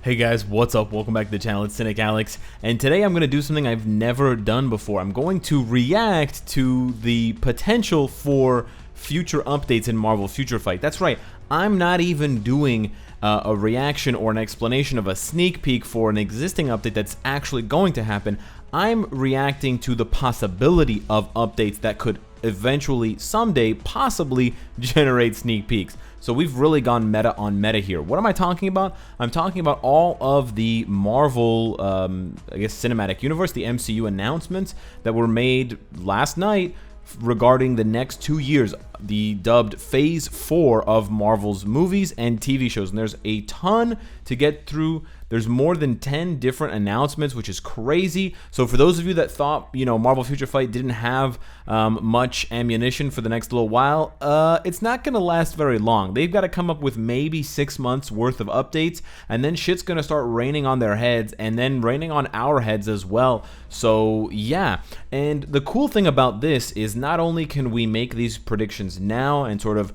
Hey guys, what's up? Welcome back to the channel. It's Cynicalex, and today I'm going to do something I've never done before. I'm going to react to the potential for future updates in Marvel Future Fight. That's right, I'm not even doing a reaction or an explanation of a sneak peek for an existing update that's actually going to happen. I'm reacting to the possibility of updates that could eventually, someday, possibly generate sneak peeks. So we've really gone meta on meta here. What am I talking about? I'm talking about all of the Marvel, I guess, Cinematic Universe, the MCU announcements that were made last night regarding the next 2 years, the dubbed Phase 4 of Marvel's movies and TV shows. And there's a ton to get through. There's more than 10 different announcements, which is crazy. So for those of you that thought, Marvel Future Fight didn't have much ammunition for the next little while, it's not going to last very long. They've got to come up with maybe 6 months worth of updates, and then shit's going to start raining on their heads, and then raining on our heads as well. So yeah, and the cool thing about this is not only can we make these predictions now and sort of,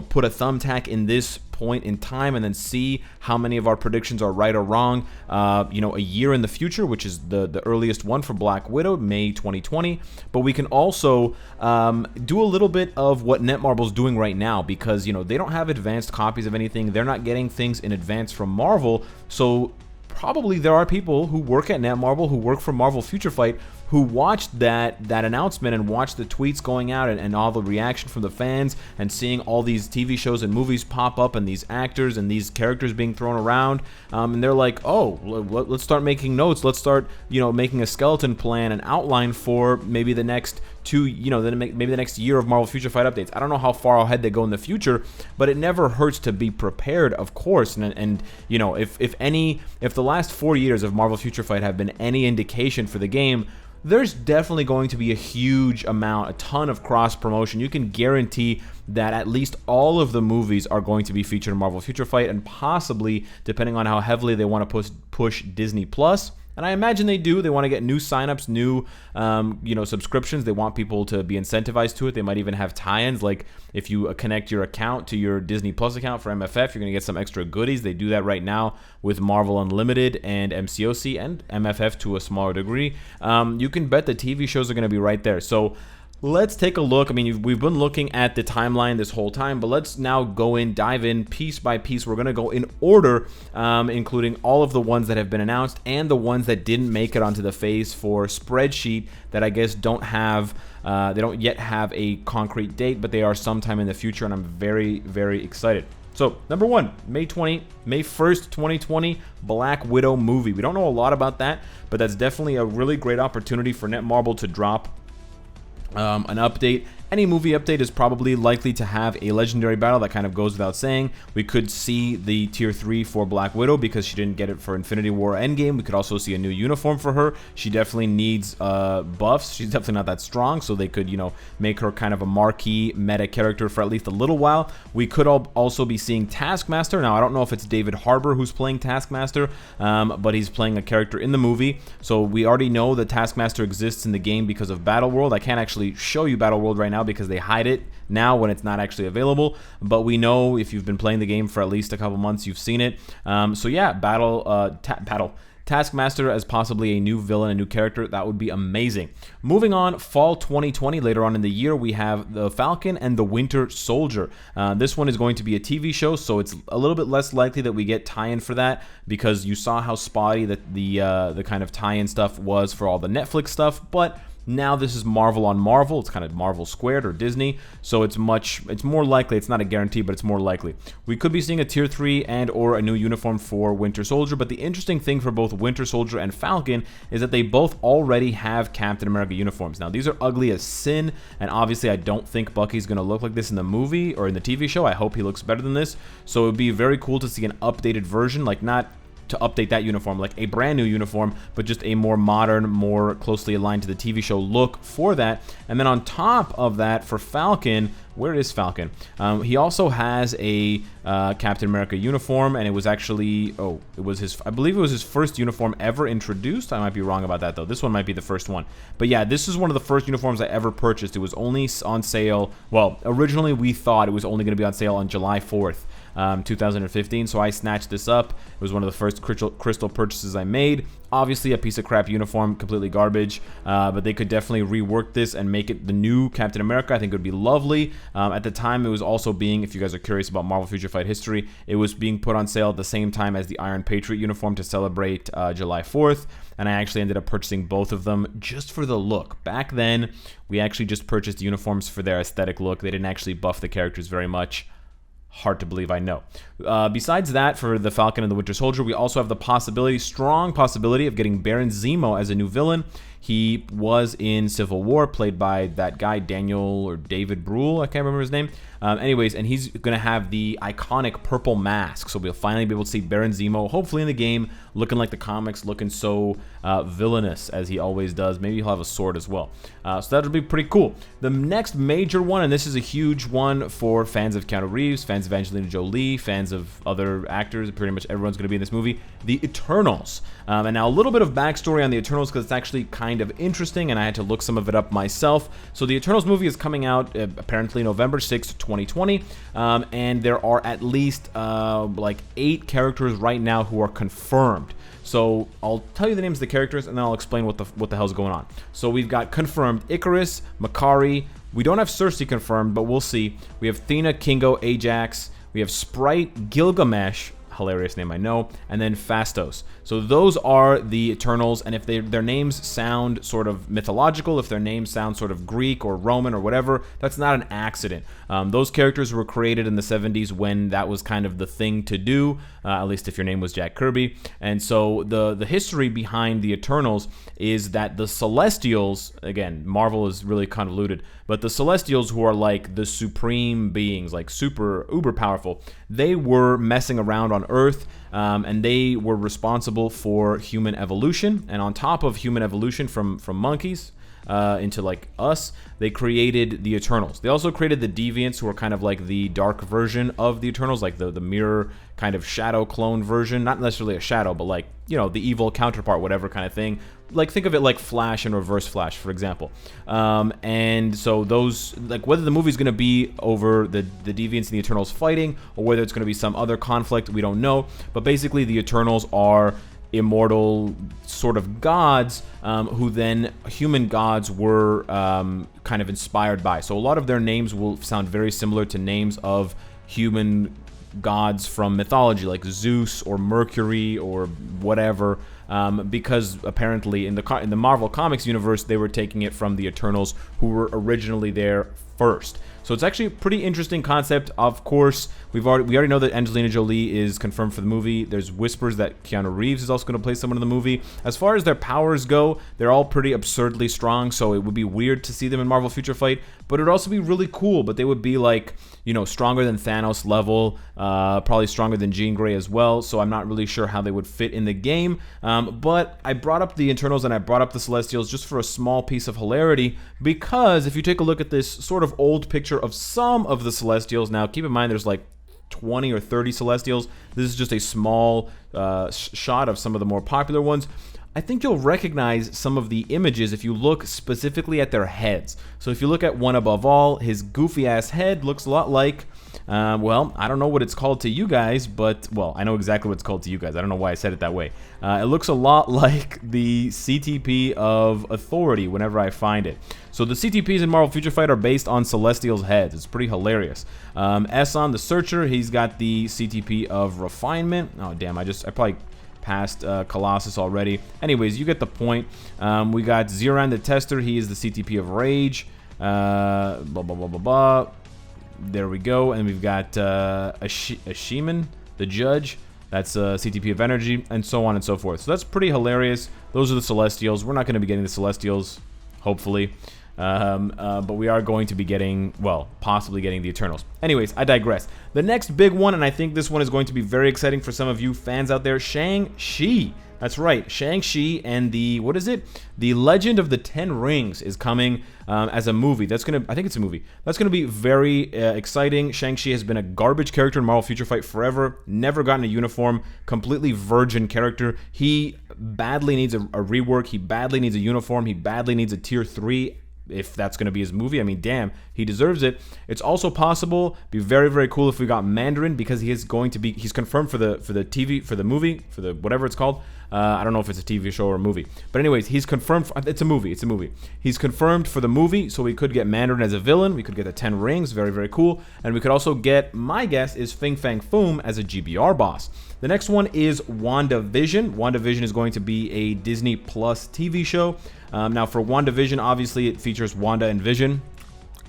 put a thumbtack in this point in time and then see how many of our predictions are right or wrong, a year in the future, which is the earliest one for Black Widow, May 2020. But we can also do a little bit of what Netmarble's doing right now, because, they don't have advanced copies of anything. They're not getting things in advance from Marvel. So probably there are people who work at Netmarble, who work for Marvel Future Fight, who watched that announcement and watched the tweets going out and all the reaction from the fans and seeing all these TV shows and movies pop up and these actors and these characters being thrown around, and they're like, oh, let's start making notes. Let's start, making a skeleton plan, an outline for maybe the next maybe the next year of Marvel Future Fight updates. I don't know how far ahead they go in the future, but it never hurts to be prepared, of course. And if the last 4 years of Marvel Future Fight have been any indication for the game, there's definitely going to be a huge amount, a ton of cross promotion. You can guarantee that at least all of the movies are going to be featured in Marvel Future Fight, and possibly, depending on how heavily they want to push Disney Plus. And I imagine they do. They want to get new signups, new, subscriptions. They want people to be incentivized to it. They might even have tie-ins, like if you connect your account to your Disney Plus account for MFF, you're going to get some extra goodies. They do that right now with Marvel Unlimited and MCOC and MFF to a smaller degree. You can bet the TV shows are going to be right there. So let's take a look. I mean, we've been looking at the timeline this whole time, but let's now dive in piece by piece. We're going to go in order, including all of the ones that have been announced and the ones that didn't make it onto the Phase 4 spreadsheet that I guess don't yet have a concrete date, but they are sometime in the future, and I'm very, very excited. So, number one, May 1st, 2020, Black Widow movie. We don't know a lot about that, but that's definitely a really great opportunity for Netmarble to drop an update. Any movie update is probably likely to have a legendary battle. That kind of goes without saying. We could see the tier 3 for Black Widow because she didn't get it for Infinity War Endgame. We could also see a new uniform for her. She definitely needs buffs. She's definitely not that strong, so they could, make her kind of a marquee meta character for at least a little while. We could also be seeing Taskmaster. Now, I don't know if it's David Harbour who's playing Taskmaster, but he's playing a character in the movie. So we already know that Taskmaster exists in the game because of Battleworld. I can't actually show you Battleworld right now because they hide it now when it's not actually available, but we know if you've been playing the game for at least a couple months, you've seen it. So yeah, Taskmaster as possibly a new villain, a new character, that would be amazing. Moving on, fall 2020, later on in the year, we have the Falcon and the Winter Soldier. This one is going to be a TV show, so it's a little bit less likely that we get tie-in for that, because you saw how spotty the kind of tie-in stuff was for all the Netflix stuff, but now this is Marvel on Marvel. It's kind of Marvel squared, or Disney, so it's more likely. It's not a guarantee, but it's more likely. We could be seeing a tier 3 and or a new uniform for Winter Soldier, but the interesting thing for both Winter Soldier and Falcon is that they both already have Captain America uniforms. Now, these are ugly as sin, and obviously I don't think Bucky's going to look like this in the movie or in the TV show. I hope he looks better than this, so it would be very cool to see an updated version, like not to update that uniform, like a brand new uniform, but just a more modern, more closely aligned to the TV show look for that. And then on top of that, for Falcon, where is Falcon? He also has a Captain America uniform, and it was actually, I believe it was his first uniform ever introduced. I might be wrong about that, though. This one might be the first one. But yeah, this is one of the first uniforms I ever purchased. It was only on sale, well, originally we thought it was only going to be on sale on July 4th. 2015. So I snatched this up. It was one of the first crystal purchases I made. Obviously a piece of crap uniform, completely garbage, but they could definitely rework this and make it the new Captain America. I think it would be lovely. At the time, it was also being, if you guys are curious about Marvel Future Fight history, it was being put on sale at the same time as the Iron Patriot uniform to celebrate July 4th, and I actually ended up purchasing both of them just for the look. Back then, we actually just purchased uniforms for their aesthetic look. They didn't actually buff the characters very much. Hard to believe, I know. Besides that, for the Falcon and the Winter Soldier, we also have the possibility, strong possibility, of getting Baron Zemo as a new villain. He was in Civil War, played by that guy, Daniel or David Brühl, I can't remember his name. Anyways, and he's going to have the iconic purple mask, so we'll finally be able to see Baron Zemo, hopefully in the game, looking like the comics, looking so villainous as he always does. Maybe he'll have a sword as well. So that'll be pretty cool. The next major one, and this is a huge one for fans of Keanu Reeves, fans of Angelina Jolie, fans of other actors, pretty much everyone's going to be in this movie, the Eternals. And now a little bit of backstory on the Eternals, because it's actually kind of interesting, and I had to look some of it up myself. So the Eternals movie is coming out apparently November 6th, 2020, and there are at least like 8 characters right now who are confirmed. So I'll tell you the names of the characters, and then I'll explain what the hell's going on. So we've got confirmed Icarus, Makari. We don't have Cersei confirmed, but we'll see. We have Thena, Kingo, Ajax. We have Sprite, Gilgamesh. Hilarious name, I know, and then Phastos. So those are the Eternals, and if their names sound sort of mythological, if their names sound sort of Greek or Roman or whatever, that's not an accident. Those characters were created in the 70s when that was kind of the thing to do, at least if your name was Jack Kirby. And so the history behind the Eternals is that the Celestials, again, Marvel is really convoluted, but the Celestials, who are like the supreme beings, like super uber powerful, they were messing around on Earth, and they were responsible for human evolution. And on top of human evolution from monkeys into like us, they created the Eternals. They also created the Deviants, who are kind of like the dark version of the Eternals, like the mirror kind of shadow clone version. Not necessarily a shadow, but like, you know, the evil counterpart, whatever kind of thing. Like, think of it like Flash and Reverse Flash, for example. And so those, like, whether the movie's going to be over the Deviants and the Eternals fighting, or whether it's going to be some other conflict, we don't know. But basically, the Eternals are immortal sort of gods, who then human gods were kind of inspired by. So a lot of their names will sound very similar to names of human gods from mythology, like Zeus or Mercury or whatever, because apparently in the Marvel Comics universe, they were taking it from the Eternals, who were originally there first. So it's actually a pretty interesting concept. Of course, we already know that Angelina Jolie is confirmed for the movie. There's whispers that Keanu Reeves is also going to play someone in the movie. As far as their powers go, they're all pretty absurdly strong, so it would be weird to see them in Marvel Future Fight, but it would also be really cool. But they would be like, you know, stronger than Thanos level, probably stronger than Jean Grey as well, so I'm not really sure how they would fit in the game. But I brought up the Eternals and I brought up the Celestials just for a small piece of hilarity, because if you take a look at this sort of old picture of some of the Celestials, now keep in mind there's like 20 or 30 Celestials. This is just a small shot of some of the more popular ones. I think you'll recognize some of the images if you look specifically at their heads. So if you look at one above all, his goofy ass head looks a lot like, well, I don't know what it's called to you guys, but, well, I know exactly what it's called to you guys. I don't know why I said it that way. It looks a lot like the CTP of Authority whenever I find it. So the CTPs in Marvel Future Fight are based on Celestials' heads. It's pretty hilarious. Esson, the Searcher, he's got the CTP of Refinement. Oh, damn, I probably passed Colossus already. Anyways, you get the point. We got Ziran the Tester. He is the CTP of Rage. Blah, blah, blah, blah, blah. There we go. And we've got Ashiman, the Judge. That's CTP of Energy, and so on and so forth. So that's pretty hilarious. Those are the Celestials. We're not going to be getting the Celestials, hopefully. But we are going to be getting, well, possibly getting the Eternals. Anyways, I digress. The next big one, and I think this one is going to be very exciting for some of you fans out there, Shang-Chi. That's right, Shang-Chi and the, what is it? The Legend of the Ten Rings is coming as a movie. That's going to, I think it's a movie. That's going to be very exciting. Shang-Chi has been a garbage character in Marvel Future Fight forever. Never gotten a uniform. Completely virgin character. He badly needs a rework. He badly needs a uniform. He badly needs a tier 3 if that's going to be his movie. I mean, damn, he deserves it. It's also possible, be very, very cool if we got Mandarin, because he's confirmed for the movie, for the whatever it's called. I don't know if it's a TV show or a movie. But anyways, he's confirmed. It's a movie. He's confirmed for the movie, so we could get Mandarin as a villain. We could get the 10 Rings. Very, very cool. And we could also get, my guess is Fing Fang Foom as a GBR boss. The next one is WandaVision. WandaVision is going to be a Disney Plus TV show. Now, for WandaVision, obviously, it features Wanda and Vision.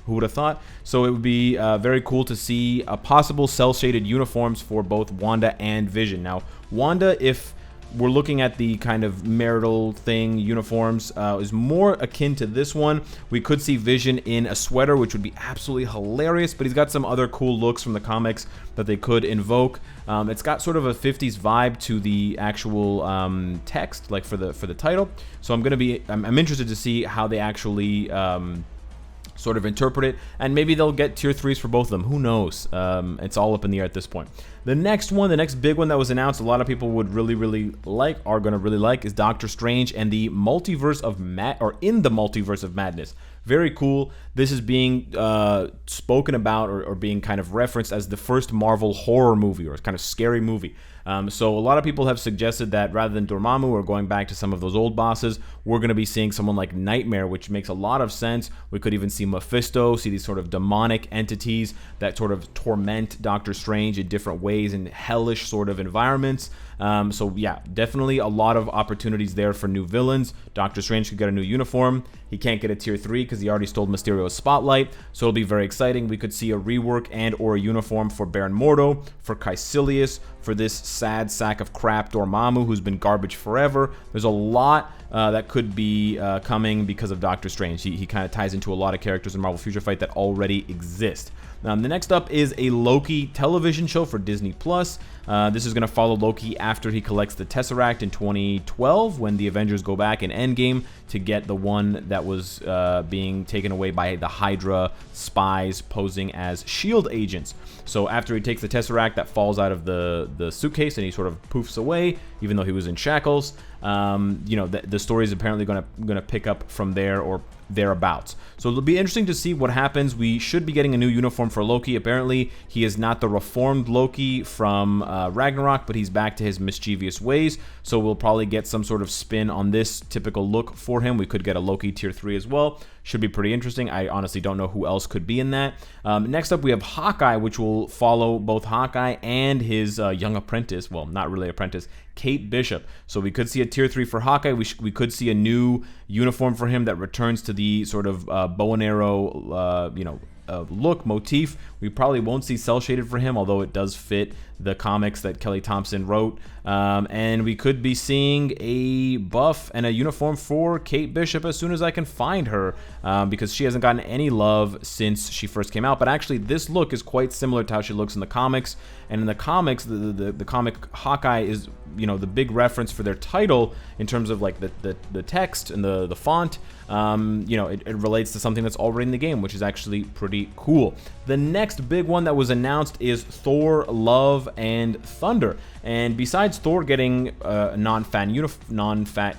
Who would have thought? So it would be very cool to see a possible cel-shaded uniforms for both Wanda and Vision. Now, Wanda, if we're looking at the kind of marital thing, uniforms, is more akin to this one. We could see Vision in a sweater, which would be absolutely hilarious, but he's got some other cool looks from the comics that they could invoke. It's got sort of a 50s vibe to the actual text, like for the title. So I'm interested to see how they actually sort of interpret it, and maybe they'll get tier 3s for both of them. Who knows? It's all up in the air at this point. The next big one that was announced, a lot of people would really like, are going to really like, is Doctor Strange and the Multiverse of in the Multiverse of Madness. Very cool. This is being spoken about or being kind of referenced as the first Marvel horror movie, or kind of scary movie. So a lot of people have suggested that rather than Dormammu or going back to some of those old bosses, we're going to be seeing someone like Nightmare, which makes a lot of sense. We could even see Mephisto, see these sort of demonic entities that sort of torment Doctor Strange in different ways in hellish sort of environments. So yeah, definitely a lot of opportunities there for new villains. Doctor Strange could get a new uniform. He can't get a tier 3 because he already stole Mysterio's spotlight, so it'll be very exciting. We could see a rework and or a uniform for Baron Mordo, for Caecilius, for this sad sack of crap Dormammu, who's been garbage forever. There's a lot that could be coming because of Doctor Strange. He kind of ties into a lot of characters in Marvel Future Fight that already exist. The next up is a Loki television show for Disney Plus. This is going to follow Loki after he collects the Tesseract in 2012, when the Avengers go back in Endgame to get the one that was being taken away by the Hydra spies posing as S.H.I.E.L.D. agents. So after he takes the Tesseract, that falls out of the suitcase and he sort of poofs away, even though he was in shackles. The story is apparently going to pick up from there or thereabouts. So it'll be interesting to see what happens. We should be getting a new uniform for Loki. Apparently, he is not the reformed Loki from Ragnarok, but he's back to his mischievous ways. So we'll probably get some sort of spin on this typical look for him. We could get a Loki tier 3 as well. Should be pretty interesting. I honestly don't know who else could be in that. Next up, we have Hawkeye, which will follow both Hawkeye and his young apprentice. Well, not really apprentice, Kate Bishop. So we could see a tier 3 for Hawkeye. We could see a new uniform for him that returns to the sort of bow and arrow, look, motif. We probably won't see cel shaded for him, although it does fit the comics that Kelly Thompson wrote. And we could be seeing a buff and a uniform for Kate Bishop as soon as I can find her, because she hasn't gotten any love since she first came out. But actually, this look is quite similar to how she looks in the comics. And in the comics, the comic Hawkeye is, the big reference for their title in terms of like the text and the font. It relates to something that's already in the game, which is actually pretty cool. The next big one that was announced is Thor: Love and Thunder. And besides Thor getting a non-fat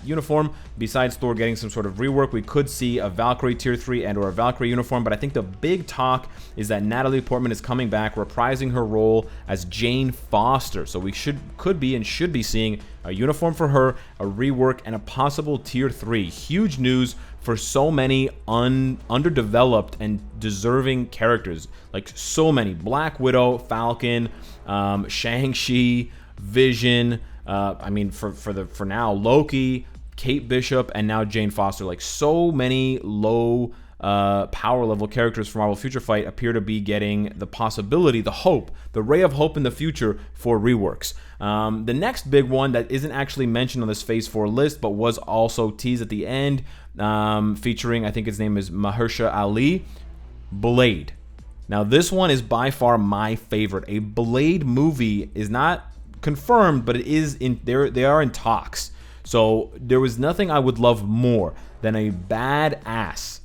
uniform, besides Thor getting some sort of rework, we could see a Valkyrie tier 3 and or a Valkyrie uniform. But I think the big talk is that Natalie Portman is coming back, reprising her role as Jane Foster. So we could be seeing a uniform for her, a rework, and a possible tier 3. Huge news for so many underdeveloped and deserving characters. Like so many. Black Widow, Falcon, Shang-Chi, Vision, for now, Loki, Kate Bishop, and now Jane Foster. Like so many low power level characters from Marvel Future Fight appear to be getting the possibility, the hope, the ray of hope in the future for reworks. The next big one that isn't actually mentioned on this Phase 4 list, but was also teased at the end, featuring, I think his name is Mahershala Ali, Blade. Now this one is by far my favorite. A Blade movie is not confirmed, but it is they are in talks. So there was nothing I would love more than a badass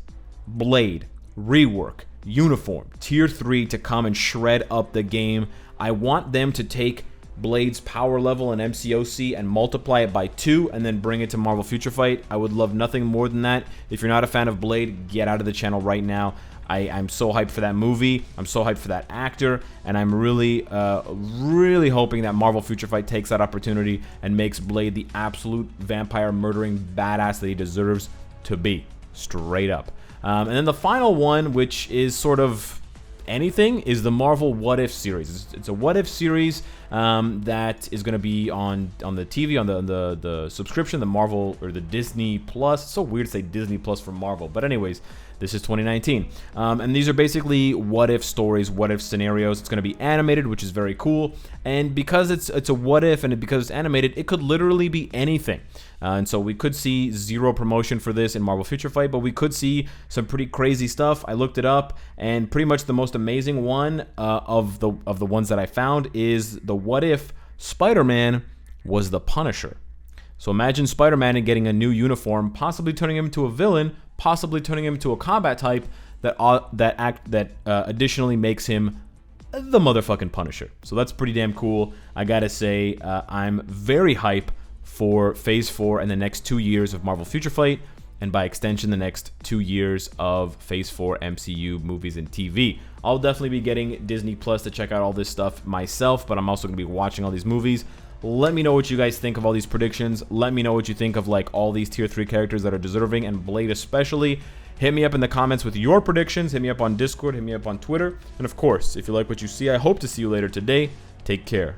Blade rework uniform tier 3 to come and shred up the game. I want them to take Blade's power level in MCOC and multiply it by 2 and then bring it to Marvel Future Fight. I would love nothing more than that. If you're not a fan of Blade, get out of the channel right now. I'm so hyped for that movie. I'm so hyped for that actor, and I'm really, really hoping that Marvel Future Fight takes that opportunity and makes Blade the absolute vampire murdering badass that he deserves to be, straight up. And then the final one, which is sort of anything, is the Marvel What If series. It's a What If series that is going to be on the TV, on the subscription, the Marvel or the Disney Plus. It's so weird to say Disney Plus for Marvel, but anyways, this is 2019. And these are basically what if stories, what if scenarios. It's going to be animated, which is very cool. And because it's a what if and because it's animated, it could literally be anything. And so we could see zero promotion for this in Marvel Future Fight, but we could see some pretty crazy stuff. I looked it up, and pretty much the most amazing one of the ones that I found is the what if Spider-Man was the Punisher. So imagine Spider-Man and getting a new uniform, possibly turning him into a villain, possibly turning him into a combat type that additionally makes him the motherfucking Punisher. So that's pretty damn cool. I gotta say, I'm very hype for Phase 4 and the next 2 years of Marvel Future Fight, and by extension, the next 2 years of Phase 4 MCU movies and TV. I'll definitely be getting Disney Plus to check out all this stuff myself, but I'm also gonna be watching all these movies. Let me know what you guys think of all these predictions. Let me know what you think of like all these tier 3 characters that are deserving, and Blade especially. Hit me up in the comments with your predictions. Hit me up on Discord. Hit me up on Twitter. And of course, if you like what you see, I hope to see you later today. Take care.